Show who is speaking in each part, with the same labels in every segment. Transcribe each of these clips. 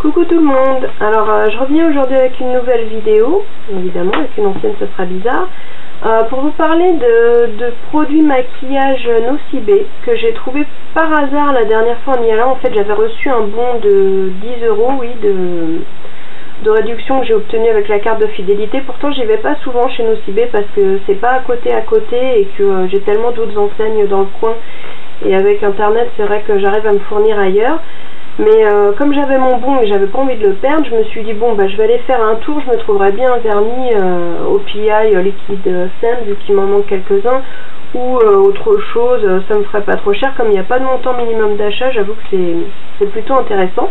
Speaker 1: Coucou tout le monde. Alors je reviens aujourd'hui avec une nouvelle vidéo, évidemment avec une ancienne ce sera bizarre, pour vous parler de produits maquillage Nocibé que j'ai trouvé par hasard la dernière fois en y allant. En fait j'avais reçu un bon de 10 €, oui, de réduction que j'ai obtenu avec la carte de fidélité. Pourtant j'y vais pas souvent chez Nocibé parce que c'est pas à côté et que j'ai tellement d'autres enseignes dans le coin, et avec internet c'est vrai que j'arrive à me fournir ailleurs. Mais comme j'avais mon bon et j'avais pas envie de le perdre, je me suis dit bon bah je vais aller faire un tour, je me trouverai bien un vernis au PI liquide Sand vu qu'il m'en manque quelques-uns, ou autre chose, ça me ferait pas trop cher. Comme il n'y a pas de montant minimum d'achat, j'avoue que c'est plutôt intéressant.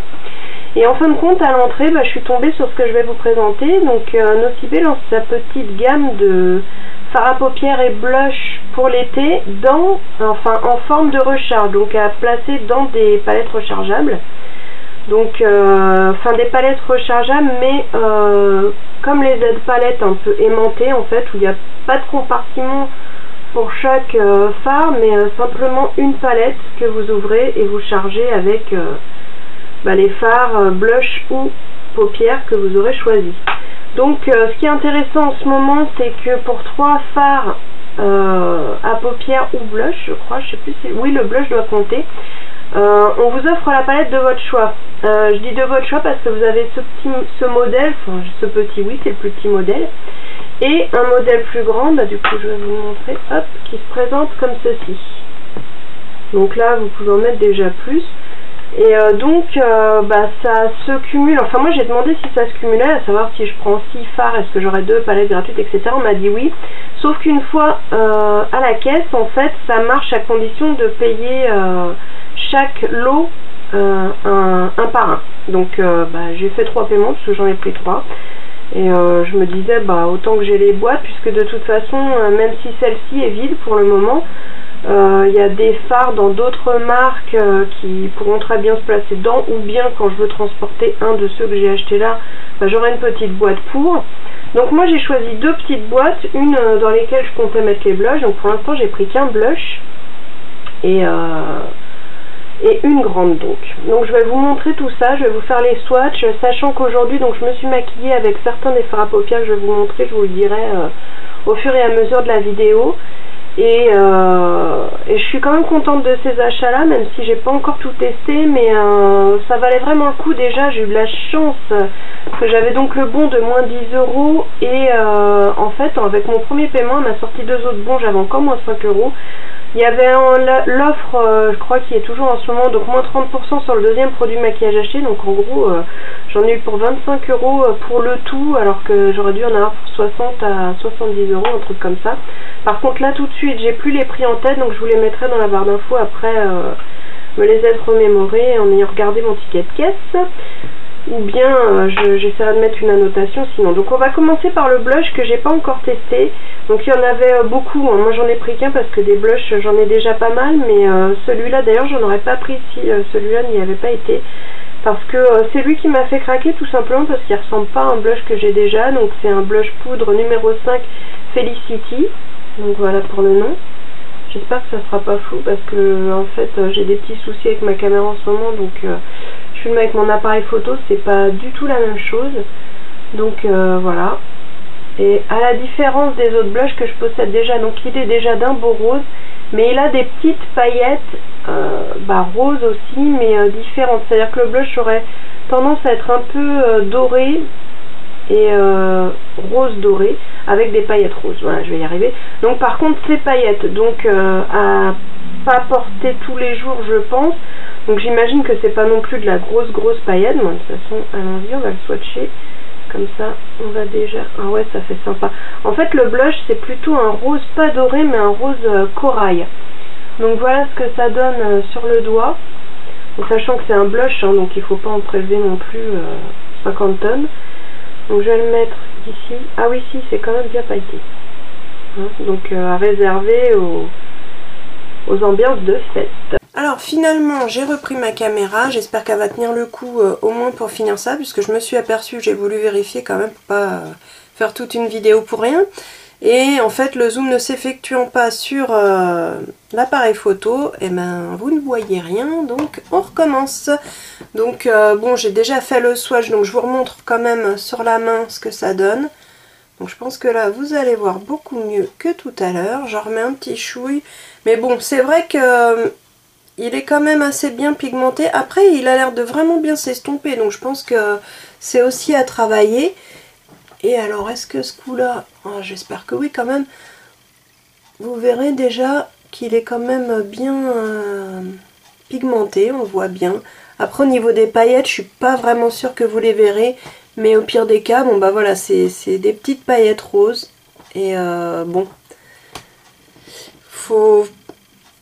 Speaker 1: Et en fin de compte à l'entrée je suis tombée sur ce que je vais vous présenter. Donc Nocibé lance sa petite gamme de fard à paupières et blush pour l'été en forme de recharge, donc à placer dans des palettes rechargeables. Donc des palettes rechargeables, mais comme les aides-palettes un peu aimantées en fait, où il n'y a pas de compartiment pour chaque fard, mais simplement une palette que vous ouvrez et vous chargez avec les fards blush ou paupières que vous aurez choisi. Donc ce qui est intéressant en ce moment, c'est que pour 3 fards à paupières ou blush, je crois, je sais plus si... oui, le blush doit compter, on vous offre la palette de votre choix. Je dis de votre choix parce que vous avez ce modèle, enfin ce petit, oui c'est le plus petit modèle, et un modèle plus grand, du coup je vais vous montrer, hop, qui se présente comme ceci. Donc là vous pouvez en mettre déjà plus. Et ça se cumule, enfin moi j'ai demandé si ça se cumulait, à savoir si je prends 6 fards, est-ce que j'aurai 2 palettes gratuites, etc. On m'a dit oui, sauf qu'une fois à la caisse, en fait, ça marche à condition de payer chaque lot un par un. Donc j'ai fait 3 paiements, parce que j'en ai pris 3. Et je me disais, autant que j'ai les boîtes, puisque de toute façon, même si celle-ci est vide pour le moment, il y a des fards dans d'autres marques qui pourront très bien se placer dedans, ou bien quand je veux transporter un de ceux que j'ai acheté là, j'aurai une petite boîte pour. Donc moi j'ai choisi 2 petites boîtes, une dans lesquelles je comptais mettre les blushs. Donc pour l'instant j'ai pris qu'un blush et une grande. Donc je vais vous montrer tout ça, je vais vous faire les swatchs, sachant qu'aujourd'hui donc je me suis maquillée avec certains des fards à paupières que je vais vous montrer, je vous le dirai au fur et à mesure de la vidéo. Et je suis quand même contente de ces achats là, même si j'ai pas encore tout testé, mais ça valait vraiment le coup. Déjà j'ai eu de la chance que j'avais donc le bon de moins 10 € et en fait avec mon premier paiement elle m'a sorti 2 autres bons, j'avais encore moins 5 €. Il y avait l'offre, je crois, qui est toujours en ce moment, donc moins 30% sur le deuxième produit maquillage acheté. Donc en gros, j'en ai eu pour 25 € pour le tout, alors que j'aurais dû en avoir pour 60 à 70 €, un truc comme ça. Par contre là tout de suite, j'ai plus les prix en tête, donc je vous les mettrai dans la barre d'infos après me les être remémorés en ayant regardé mon ticket de caisse. Ou bien j'essaierai de mettre une annotation sinon. Donc on va commencer par le blush que j'ai pas encore testé. Donc il y en avait beaucoup, hein. Moi j'en ai pris qu'un parce que des blushs j'en ai déjà pas mal, mais celui-là d'ailleurs j'en aurais pas pris si celui-là n'y avait pas été. Parce que c'est lui qui m'a fait craquer tout simplement parce qu'il ressemble pas à un blush que j'ai déjà. Donc c'est un blush poudre numéro 5 Felicity. Donc voilà pour le nom. J'espère que ça sera pas flou parce que en fait j'ai des petits soucis avec ma caméra en ce moment, donc je filme avec mon appareil photo, c'est pas du tout la même chose. Donc voilà. Et à la différence des autres blushs que je possède déjà, donc il est déjà d'un beau rose, mais il a des petites paillettes roses aussi, mais différentes. C'est-à-dire que le blush aurait tendance à être un peu doré et rose doré avec des paillettes roses. Voilà, je vais y arriver. Donc par contre ces paillettes, donc à pas porter tous les jours je pense. Donc j'imagine que c'est pas non plus de la grosse paillette. Moi de toute façon allons-y, on va le swatcher. Comme ça on va déjà... Ah ouais, ça fait sympa. En fait le blush c'est plutôt un rose pas doré mais un rose corail. Donc voilà ce que ça donne sur le doigt. En sachant que c'est un blush, hein, donc il faut pas en prélever non plus 50 tonnes. Donc je vais le mettre ici. Ah oui, si, c'est quand même bien pailleté. Hein, donc à réserver aux ambiances de fête. Alors finalement j'ai repris ma caméra, j'espère qu'elle va tenir le coup au moins pour finir ça, puisque je me suis aperçue, j'ai voulu vérifier quand même pour pas faire toute une vidéo pour rien. Et en fait le zoom ne s'effectuant pas sur l'appareil photo, et ben vous ne voyez rien, donc on recommence. Donc bon, j'ai déjà fait le swatch, donc je vous remontre quand même sur la main ce que ça donne. Donc je pense que là vous allez voir beaucoup mieux que tout à l'heure. J'en remets un petit chouille, mais bon c'est vrai que il est quand même assez bien pigmenté. Après il a l'air de vraiment bien s'estomper, donc je pense que c'est aussi à travailler. Et alors, est-ce que ce coup-là, oh, j'espère que oui quand même, vous verrez déjà qu'il est quand même bien pigmenté, on voit bien. Après, au niveau des paillettes, je suis pas vraiment sûre que vous les verrez, mais au pire des cas, bon bah voilà, c'est des petites paillettes roses. Et bon,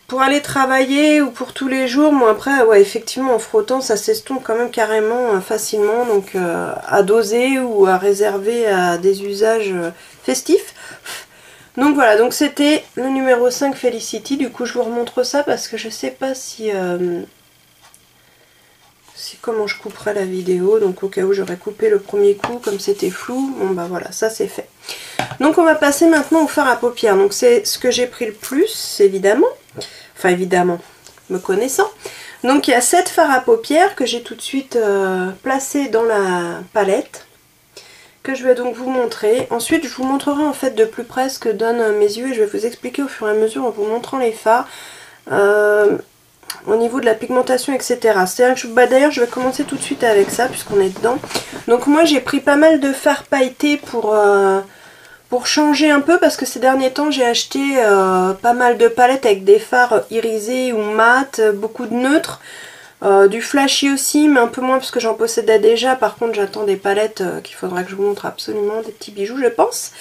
Speaker 1: pour aller travailler ou pour tous les jours, moi après, ouais, effectivement, en frottant, ça s'estompe quand même carrément facilement, donc à doser ou à réserver à des usages festifs. Donc voilà, donc c'était le numéro 5 Felicity. Du coup, je vous remontre ça parce que je sais pas si comment je couperai la vidéo, donc au cas où j'aurais coupé le premier coup, comme c'était flou, bon bah voilà, ça c'est fait. Donc on va passer maintenant au fard à paupières. Donc c'est ce que j'ai pris le plus, évidemment. Enfin évidemment, me connaissant. Donc il y a 7 fards à paupières que j'ai tout de suite placés dans la palette, que je vais donc vous montrer. Ensuite je vous montrerai en fait de plus près ce que donnent mes yeux et je vais vous expliquer au fur et à mesure en vous montrant les fards. Au niveau de la pigmentation, etc. D'ailleurs je vais commencer tout de suite avec ça puisqu'on est dedans. Donc moi j'ai pris pas mal de fards pailletés pour changer un peu, parce que ces derniers temps j'ai acheté pas mal de palettes avec des fards irisés ou mat, beaucoup de neutres, du flashy aussi, mais un peu moins parce que j'en possédais déjà. Par contre j'attends des palettes qu'il faudra que je vous montre absolument, des petits bijoux je pense.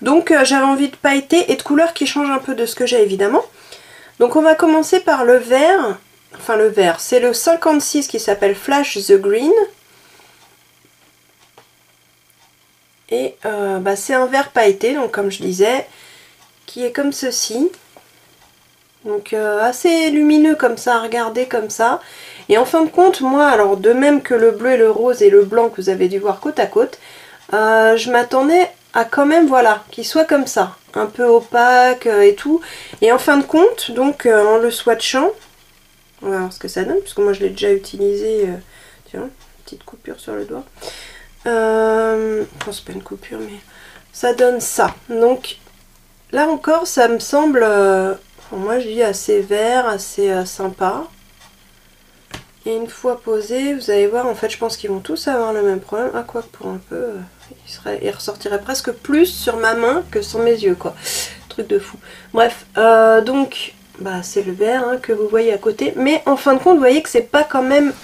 Speaker 1: Donc j'avais envie de pailleter et de couleurs qui changent un peu de ce que j'ai évidemment. Donc on va commencer par le vert, enfin le vert, c'est le 56 qui s'appelle Flash the Green. Et bah, c'est un vert pailleté, donc comme je disais, qui est comme ceci. Donc assez lumineux comme ça, à regarder comme ça. Et en fin de compte, moi, alors de même que le bleu et le rose et le blanc que vous avez dû voir côte à côte, je m'attendais à quand même, voilà, qu'il soit comme ça. Un peu opaque et tout. Et en fin de compte, donc en le swatchant, on va voir ce que ça donne, puisque moi je l'ai déjà utilisé. Tiens, petite coupure sur le doigt. Enfin, c'est pas une coupure, mais ça donne ça. Donc là encore, ça me semble, moi je dis assez vert, assez sympa. Et une fois posé, vous allez voir, en fait, je pense qu'ils vont tous avoir le même problème. Ah, quoi que pour un peu, il ressortirait presque plus sur ma main que sur mes yeux, quoi. Truc de fou. Bref, donc, bah c'est le vert hein, que vous voyez à côté. Mais en fin de compte, vous voyez que c'est pas quand même.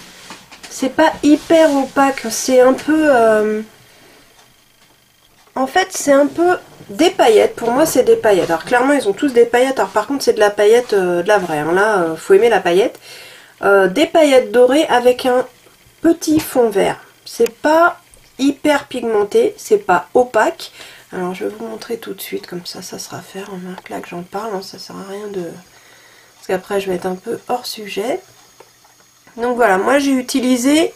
Speaker 1: C'est pas hyper opaque, c'est un peu... En fait, c'est un peu des paillettes. Pour moi, c'est des paillettes. Alors, clairement, ils ont tous des paillettes. Alors, par contre, c'est de la paillette, de la vraie. Hein. Là, faut aimer la paillette. Des paillettes dorées avec un petit fond vert. C'est pas hyper pigmenté, c'est pas opaque. Alors, je vais vous montrer tout de suite. Comme ça, ça sera fait. Remarque là que j'en parle. Hein, ça sert à rien de... Parce qu'après, je vais être un peu hors sujet. Donc voilà, moi j'ai utilisé,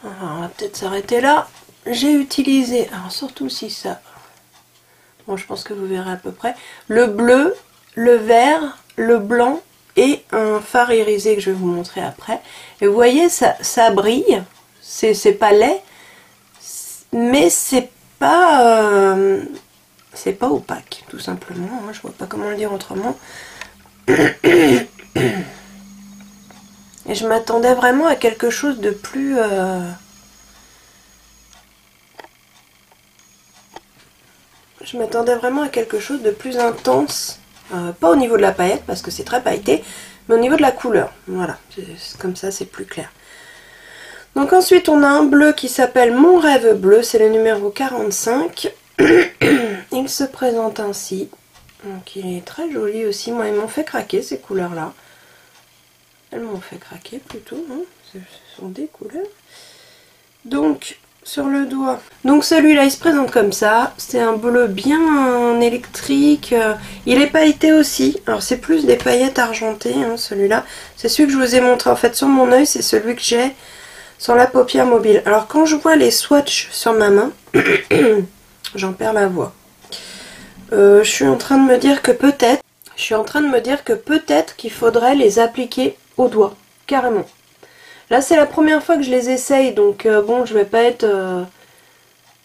Speaker 1: alors on va peut-être s'arrêter là, j'ai utilisé, alors surtout si ça, bon je pense que vous verrez à peu près, le bleu, le vert, le blanc et un fard irisé que je vais vous montrer après. Et vous voyez, ça brille, c'est pas laid, mais c'est pas opaque tout simplement, hein, je vois pas comment le dire autrement. Et je m'attendais vraiment à quelque chose de plus... Je m'attendais vraiment à quelque chose de plus intense. Pas au niveau de la paillette, parce que c'est très pailleté, mais au niveau de la couleur. Voilà, comme ça c'est plus clair. Donc ensuite on a un bleu qui s'appelle Mon Rêve Bleu, c'est le numéro 45. Il se présente ainsi. Donc il est très joli aussi, moi ils m'ont fait craquer ces couleurs-là. Elles m'ont fait craquer plutôt, hein. Ce sont des couleurs. Donc, sur le doigt. Donc celui-là, il se présente comme ça. C'est un bleu bien électrique. Il est pailleté aussi. Alors c'est plus des paillettes argentées, hein, celui-là. C'est celui que je vous ai montré en fait sur mon œil. C'est celui que j'ai sur la paupière mobile. Alors quand je vois les swatchs sur ma main, j'en perds la voix. Je suis en train de me dire que peut-être qu'il faudrait les appliquer au doigt, carrément. Là c'est la première fois que je les essaye, donc bon, je vais pas être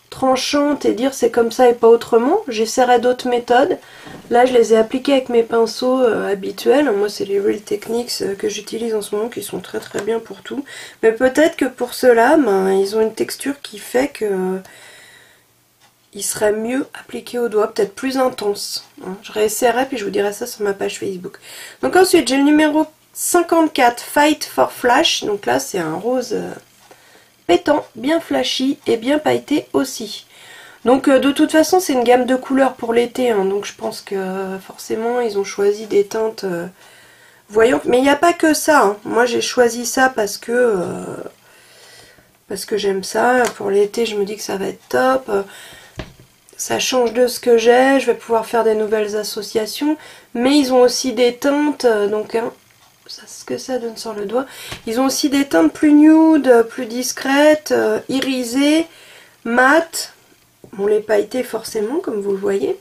Speaker 1: tranchante et dire c'est comme ça et pas autrement. J'essaierai d'autres méthodes. Là je les ai appliqués avec mes pinceaux habituels. Moi c'est les Real Techniques que j'utilise en ce moment, qui sont très très bien pour tout. Mais peut-être que pour ceux-là, ben, ils ont une texture qui fait que il serait mieux appliqué au doigt, peut-être plus intense. Je réessayerai puis je vous dirai ça sur ma page Facebook. Donc ensuite j'ai le numéro 54, Fight for Flash. Donc là c'est un rose pétant, bien flashy et bien pailleté aussi. Donc de toute façon c'est une gamme de couleurs pour l'été, hein, donc je pense que forcément ils ont choisi des teintes voyantes. Mais il n'y a pas que ça, hein. Moi j'ai choisi ça parce que j'aime ça. Pour l'été je me dis que ça va être top. Ça change de ce que j'ai, je vais pouvoir faire des nouvelles associations. Mais ils ont aussi des teintes, donc hein, ce que ça donne sur le doigt. Ils ont aussi des teintes plus nude, plus discrètes, irisées, mat. Bon, les pailletés forcément, comme vous le voyez.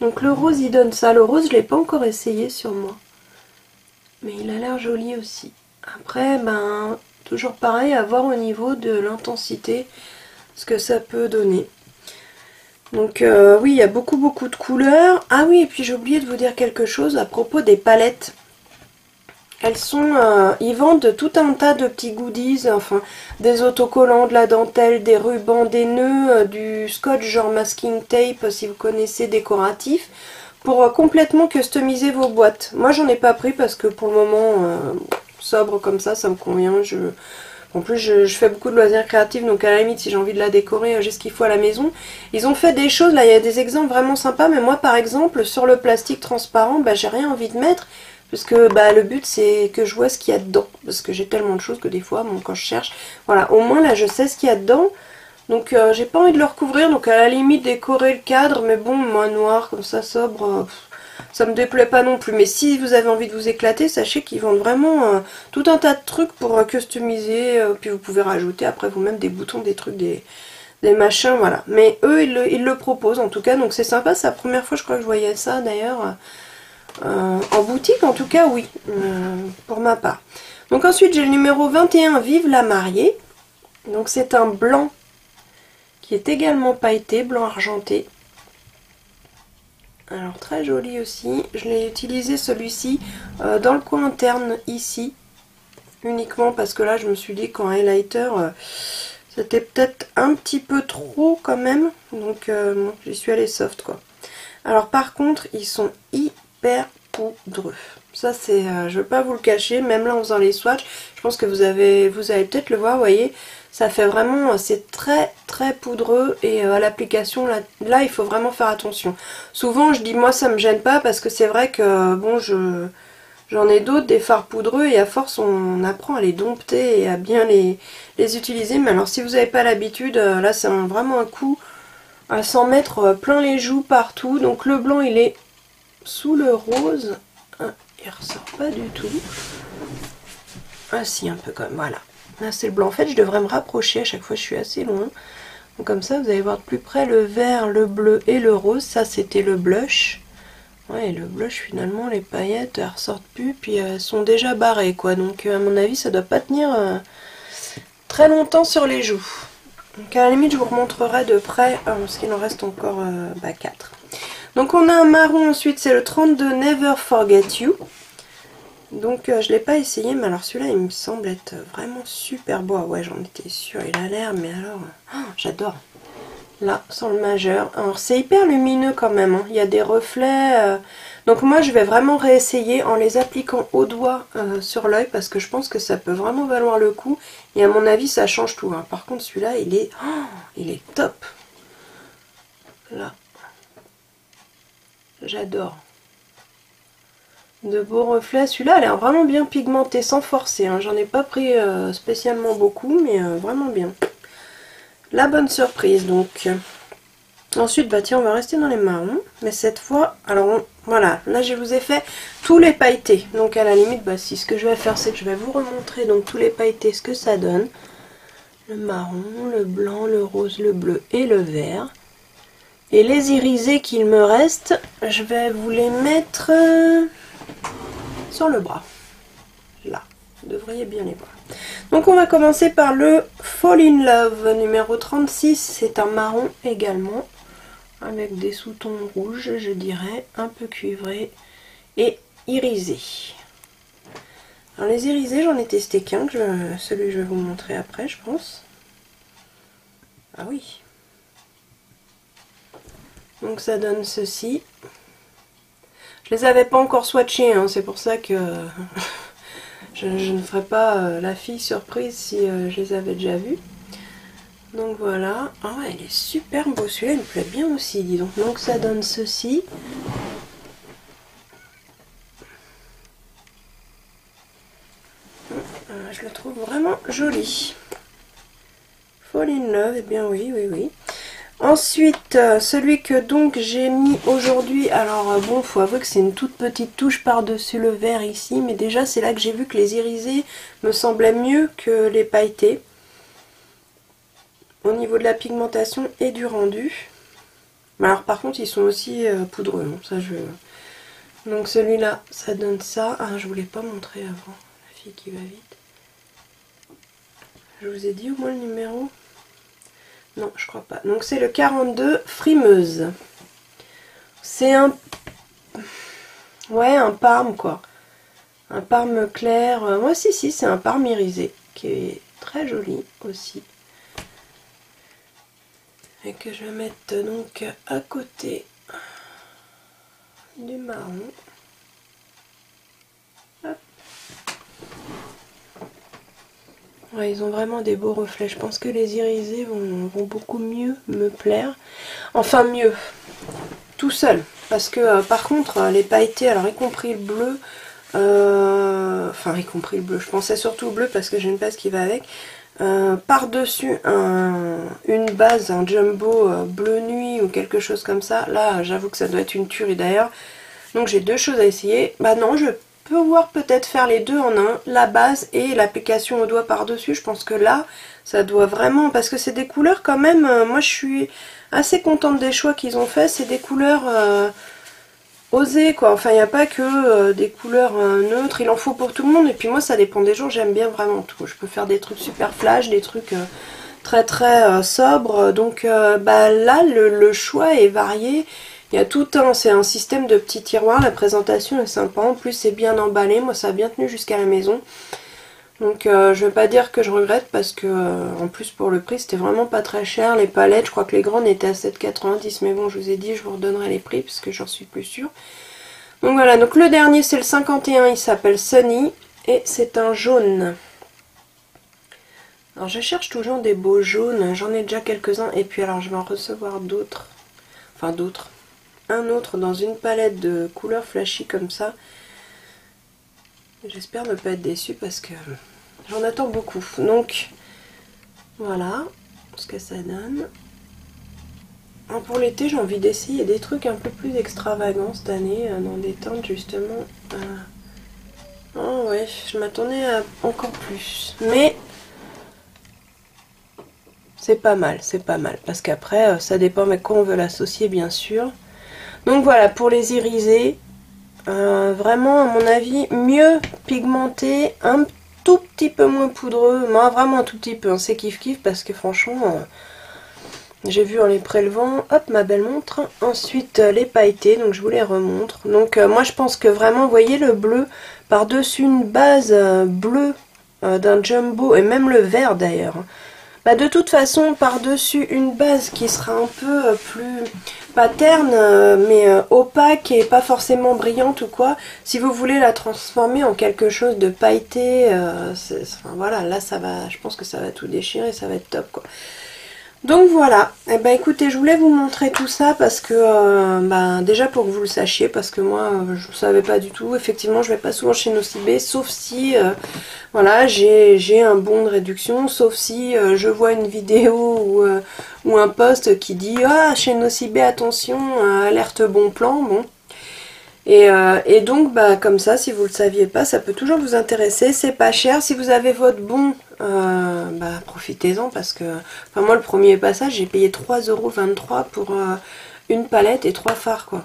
Speaker 1: Donc le rose, il donne ça. Le rose, je ne l'ai pas encore essayé sur moi. Mais il a l'air joli aussi. Après, ben, toujours pareil, à voir au niveau de l'intensité, ce que ça peut donner. Donc oui, il y a beaucoup de couleurs. Ah oui, et puis j'ai oublié de vous dire quelque chose à propos des palettes. Elles sont, ils vendent tout un tas de petits goodies, enfin des autocollants, de la dentelle, des rubans, des nœuds, du scotch genre masking tape si vous connaissez, décoratif, pour complètement customiser vos boîtes. Moi j'en ai pas pris parce que pour le moment, sobre comme ça me convient. En plus je fais beaucoup de loisirs créatifs, donc à la limite si j'ai envie de la décorer, j'ai ce qu'il faut à la maison. Ils ont fait des choses, là il y a des exemples vraiment sympas, mais moi par exemple sur le plastique transparent, bah, j'ai rien envie de mettre. Parce que bah, le but c'est que je vois ce qu'il y a dedans. Parce que j'ai tellement de choses que des fois, bon, quand je cherche, voilà, au moins là je sais ce qu'il y a dedans. Donc j'ai pas envie de le recouvrir, donc à la limite décorer le cadre, mais bon, moi noir comme ça sobre, ça me déplaît pas non plus. Mais si vous avez envie de vous éclater, sachez qu'ils vendent vraiment tout un tas de trucs pour customiser, puis vous pouvez rajouter après vous-même des boutons, des trucs, des machins, voilà. Mais eux ils le proposent en tout cas, donc c'est sympa, c'est la première fois je crois que je voyais ça d'ailleurs. En boutique en tout cas oui, pour ma part. Donc ensuite j'ai le numéro 21, Vive la mariée. Donc c'est un blanc qui est également pailleté, blanc argenté. Alors très joli aussi. Je l'ai utilisé celui-ci dans le coin interne ici. Uniquement parce que là je me suis dit qu'en highlighter c'était peut-être un petit peu trop quand même. Donc bon, j'y suis allée soft quoi. Alors par contre ils sont hyper poudreux. Ça c'est, je ne veux pas vous le cacher, même là en faisant les swatchs, je pense que vous allez peut-être le voir, vous voyez, ça fait vraiment, c'est très très poudreux et à l'application, là il faut vraiment faire attention. Souvent je dis moi ça me gêne pas parce que c'est vrai que bon j'en ai d'autres, des fards poudreux et à force on apprend à les dompter et à bien les utiliser. Mais alors si vous n'avez pas l'habitude, là c'est vraiment un coup à s'en mettre plein les joues partout. Donc le blanc il est sous le rose, ah, il ressort pas du tout. Ah si, un peu quand même, voilà. Là c'est le blanc. En fait je devrais me rapprocher, à chaque fois je suis assez loin. Donc comme ça vous allez voir de plus près le vert, le bleu et le rose. Ça c'était le blush. Ouais, et le blush finalement les paillettes elles ressortent plus, puis elles sont déjà barrées quoi. Donc à mon avis ça doit pas tenir très longtemps sur les joues. Donc à la limite je vous remontrerai de près, parce qu'il en reste encore 4. Donc on a un marron ensuite, c'est le 32 Never Forget You. Donc je ne l'ai pas essayé, mais alors celui-là il me semble être vraiment super beau. Ouais, j'en étais sûre, il a l'air, mais alors, j'adore. Là, sans le majeur. Alors c'est hyper lumineux quand même, hein. Il y a des reflets. Donc moi je vais vraiment réessayer en les appliquant au doigt sur l'œil, parce que je pense que ça peut vraiment valoir le coup. Et à mon avis ça change tout, hein. Par contre celui-là il est top. Là. J'adore. De beaux reflets. Celui-là a l'air vraiment bien pigmenté sans forcer. Hein. J'en ai pas pris spécialement beaucoup, mais vraiment bien. La bonne surprise donc. Ensuite, bah tiens, on va rester dans les marrons. Mais cette fois, alors voilà, là je vous ai fait tous les pailletés. Donc à la limite, bah si ce que je vais faire, c'est que je vais vous remontrer donc tous les pailletés, ce que ça donne. Le marron, le blanc, le rose, le bleu et le vert. Et les irisés qu'il me reste, je vais vous les mettre sur le bras. Là, vous devriez bien les voir. Donc on va commencer par le Fall in Love numéro 36. C'est un marron également, avec des sous-tons rouges, je dirais, un peu cuivrés et irisés. Alors les irisés, j'en ai testé qu'un, celui que je vais vous montrer après, je pense. Ah oui. Donc ça donne ceci. Je les avais pas encore swatchés, hein, c'est pour ça que je ne ferai pas la fille surprise si je les avais déjà vus. Donc voilà. Ah ouais, il est super beau, celui-là il me plaît bien aussi, dis donc. Donc ça donne ceci. Je le trouve vraiment joli. Fall in Love, eh bien oui, oui, oui. Ensuite, celui que donc j'ai mis aujourd'hui, alors bon, faut avouer que c'est une toute petite touche par-dessus le vert ici, mais déjà c'est là que j'ai vu que les irisés me semblaient mieux que les pailletés, au niveau de la pigmentation et du rendu. Mais alors par contre, ils sont aussi poudreux, hein, ça je... Donc celui-là, ça donne ça. Ah, je voulais pas montrer avant, la fille qui va vite. Je vous ai dit au moins le numéro? Non, je crois pas. Donc c'est le 42 Frimeuse. C'est un... Ouais, un parme quoi. Un parme clair. Moi si, c'est un parme irisé. Qui est très joli aussi. Et que je vais mettre donc à côté du marron. Hop. Ouais, ils ont vraiment des beaux reflets. Je pense que les irisés vont beaucoup mieux me plaire. Enfin mieux, tout seul. Parce que par contre, les pailletés, alors y compris le bleu, enfin y compris le bleu, je pensais surtout au bleu parce que j'ai une base qui va avec. Par-dessus une base, un jumbo bleu nuit ou quelque chose comme ça. Là, j'avoue que ça doit être une tuerie d'ailleurs. Donc j'ai deux choses à essayer. Bah non, je peux voir peut-être faire les deux en un, la base et l'application au doigt par-dessus. Je pense que là, ça doit vraiment, parce que c'est des couleurs quand même, moi je suis assez contente des choix qu'ils ont fait. C'est des couleurs osées quoi, enfin il n'y a pas que des couleurs neutres, il en faut pour tout le monde. Et puis moi ça dépend des jours, j'aime bien vraiment tout. Je peux faire des trucs super flash, des trucs très très sobres. Donc bah là le choix est varié. Il y a tout un, c'est un système de petits tiroirs, la présentation est sympa, en plus c'est bien emballé, moi ça a bien tenu jusqu'à la maison. Donc je vais pas dire que je regrette parce que en plus pour le prix c'était vraiment pas très cher. Les palettes, je crois que les grandes étaient à 7,90 mais bon je vous ai dit je vous redonnerai les prix parce que j'en suis plus sûre. Donc voilà, donc le dernier c'est le 51, il s'appelle Sunny et c'est un jaune. Alors je cherche toujours des beaux jaunes, j'en ai déjà quelques-uns et puis alors je vais en recevoir d'autres, enfin d'autres. Un autre dans une palette de couleurs flashy comme ça. J'espère ne pas être déçue parce que j'en attends beaucoup. Donc voilà ce que ça donne. Alors, pour l'été j'ai envie d'essayer des trucs un peu plus extravagants cette année, dans des teintes justement. Oh ouais, je m'attendais à encore plus. Mais c'est pas mal, parce qu'après ça dépend avec quoi on veut l'associer bien sûr. Donc voilà, pour les irisés, vraiment à mon avis mieux pigmenté, un tout petit peu moins poudreux, moi vraiment un tout petit peu, hein, c'est kiff parce que franchement, j'ai vu en les prélevant, hop ma belle montre, ensuite les pailletés, donc je vous les remontre. Donc moi je pense que vraiment, vous voyez le bleu par-dessus une base bleue d'un jumbo, et même le vert d'ailleurs. Bah de toute façon par-dessus une base qui sera un peu plus pas terne mais opaque et pas forcément brillante ou quoi, si vous voulez la transformer en quelque chose de pailleté, enfin, voilà, là ça va, je pense que ça va tout déchirer, ça va être top quoi. Donc voilà, et ben écoutez, je voulais vous montrer tout ça parce que déjà pour que vous le sachiez, parce que moi je ne savais pas du tout. Effectivement je vais pas souvent chez Nocibé, sauf si voilà, j'ai un bon de réduction, sauf si je vois une vidéo ou un post qui dit ah chez Nocibé attention, alerte bon plan, bon. Et donc bah comme ça, si vous le saviez pas, ça peut toujours vous intéresser, c'est pas cher. Si vous avez votre bon, profitez-en parce que enfin moi le premier passage j'ai payé 3,23 € pour une palette et 3 fards quoi.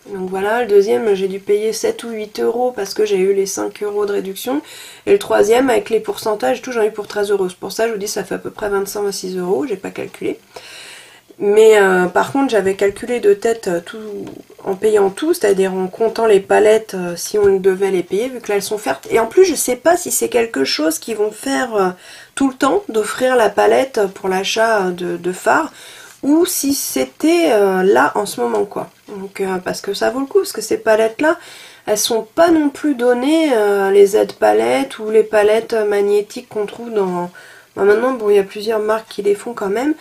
Speaker 1: Donc voilà, le deuxième j'ai dû payer 7 ou 8 euros parce que j'ai eu les 5 euros de réduction. Et le troisième avec les pourcentages tout j'en ai eu pour 13 euros. C'est pour ça que je vous dis ça fait à peu près 25-26 euros, j'ai pas calculé. Mais par contre j'avais calculé de tête tout en payant tout, c'est-à-dire en comptant les palettes si on devait les payer vu que là elles sont offertes. Et en plus je sais pas si c'est quelque chose qu'ils vont faire tout le temps, d'offrir la palette pour l'achat de fards, ou si c'était là en ce moment quoi. Donc parce que ça vaut le coup, parce que ces palettes là, elles sont pas non plus données, les Z palettes ou les palettes magnétiques qu'on trouve dans... Bah, maintenant bon il y a plusieurs marques qui les font quand même.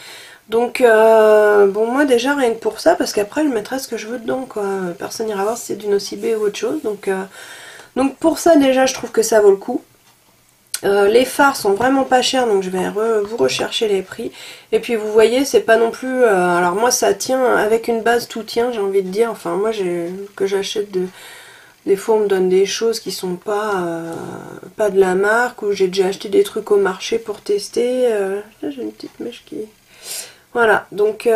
Speaker 1: Donc bon moi déjà rien que pour ça, parce qu'après je mettrai ce que je veux dedans quoi. Personne n'ira voir si c'est du Nocibé ou autre chose. Donc pour ça déjà je trouve que ça vaut le coup. Les fards sont vraiment pas chers, donc je vais vous rechercher les prix. Et puis vous voyez c'est pas non plus... alors moi ça tient, avec une base tout tient j'ai envie de dire. Enfin moi que j'achète des fois on me donne des choses qui sont pas de la marque, ou j'ai déjà acheté des trucs au marché pour tester. Là j'ai une petite mèche qui... Voilà, donc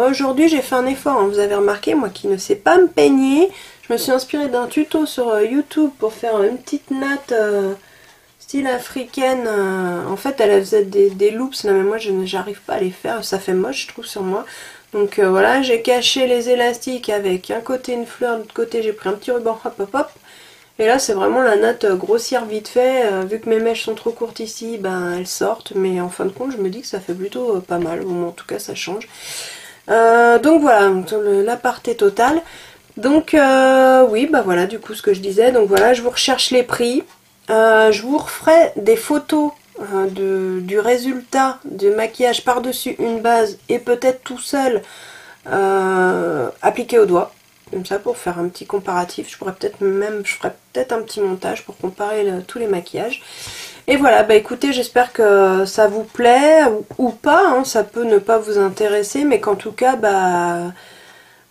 Speaker 1: aujourd'hui j'ai fait un effort, hein, vous avez remarqué, moi qui ne sais pas me peigner, je me suis inspirée d'un tuto sur YouTube pour faire une petite natte style africaine. En fait elle faisait des loops, là, mais moi j'arrive pas à les faire, ça fait moche je trouve sur moi. Donc voilà, j'ai caché les élastiques avec un côté une fleur, de l'autre côté j'ai pris un petit ruban, hop hop hop. Et là c'est vraiment la natte grossière vite fait, vu que mes mèches sont trop courtes ici, ben elles sortent, mais en fin de compte je me dis que ça fait plutôt pas mal, ou en tout cas ça change. Donc voilà, l'aparté total. Donc oui, bah voilà du coup ce que je disais, donc voilà je vous recherche les prix, je vous referai des photos du résultat du maquillage par-dessus une base et peut-être tout seul appliqué au doigt. Comme ça pour faire un petit comparatif, je ferai peut-être un petit montage pour comparer tous les maquillages. Et voilà, bah écoutez, j'espère que ça vous plaît ou pas, hein, ça peut ne pas vous intéresser, mais qu'en tout cas, bah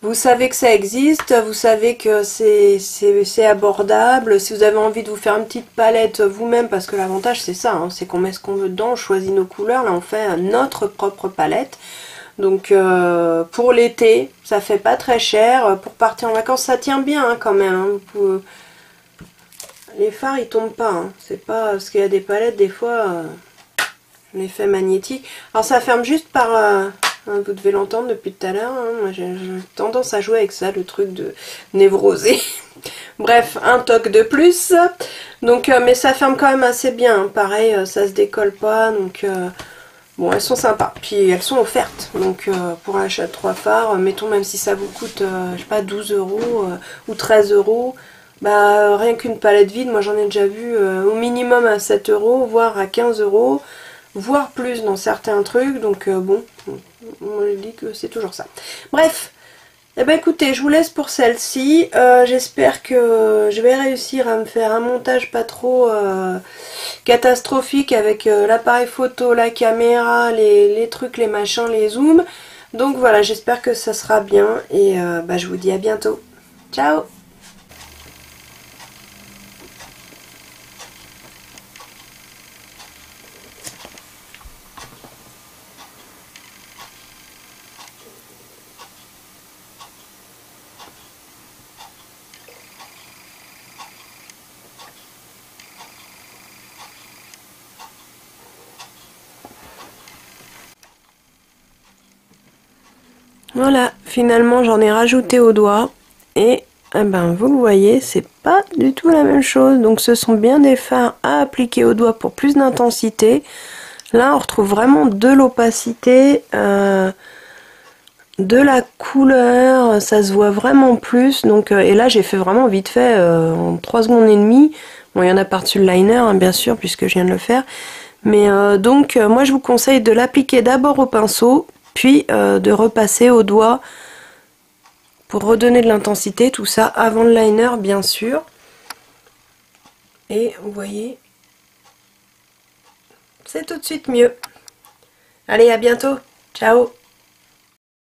Speaker 1: vous savez que ça existe, vous savez que c'est abordable. Si vous avez envie de vous faire une petite palette vous-même, parce que l'avantage c'est ça, hein, c'est qu'on met ce qu'on veut dedans, on choisit nos couleurs, là on fait notre propre palette. Donc pour l'été, ça fait pas très cher. Pour partir en vacances, ça tient bien hein, quand même. Hein. Les fards ils tombent pas. Hein. C'est pas parce qu'il y a des palettes des fois, l'effet magnétique. Alors ça ferme juste par. Vous devez l'entendre depuis tout à l'heure. Hein. Moi j'ai tendance à jouer avec ça, le truc de névrosé. Bref, un toc de plus. Donc mais ça ferme quand même assez bien. Hein. Pareil, ça se décolle pas. Donc bon, elles sont sympas, puis elles sont offertes, donc pour l'achat de 3 fards, mettons même si ça vous coûte, je sais pas, 12 euros ou 13 euros, bah rien qu'une palette vide, moi j'en ai déjà vu au minimum à 7 euros, voire à 15 euros, voire plus dans certains trucs, donc bon, moi je dis que c'est toujours ça. Bref, eh ben écoutez, je vous laisse pour celle-ci, j'espère que je vais réussir à me faire un montage pas trop catastrophique avec l'appareil photo, la caméra, les trucs, les machins, les zooms. Donc voilà, j'espère que ça sera bien et bah, je vous dis à bientôt. Ciao! Voilà, finalement j'en ai rajouté au doigt et eh ben, vous le voyez, c'est pas du tout la même chose. Donc ce sont bien des fards à appliquer au doigt pour plus d'intensité. Là on retrouve vraiment de l'opacité, de la couleur, ça se voit vraiment plus. Donc, et là j'ai fait vraiment vite fait, en 3 secondes et demie. Bon il y en a par-dessus le liner hein, bien sûr puisque je viens de le faire. Mais donc moi je vous conseille de l'appliquer d'abord au pinceau, puis de repasser au doigt pour redonner de l'intensité, tout ça avant le liner bien sûr. Et vous voyez, c'est tout de suite mieux. Allez, à bientôt, ciao!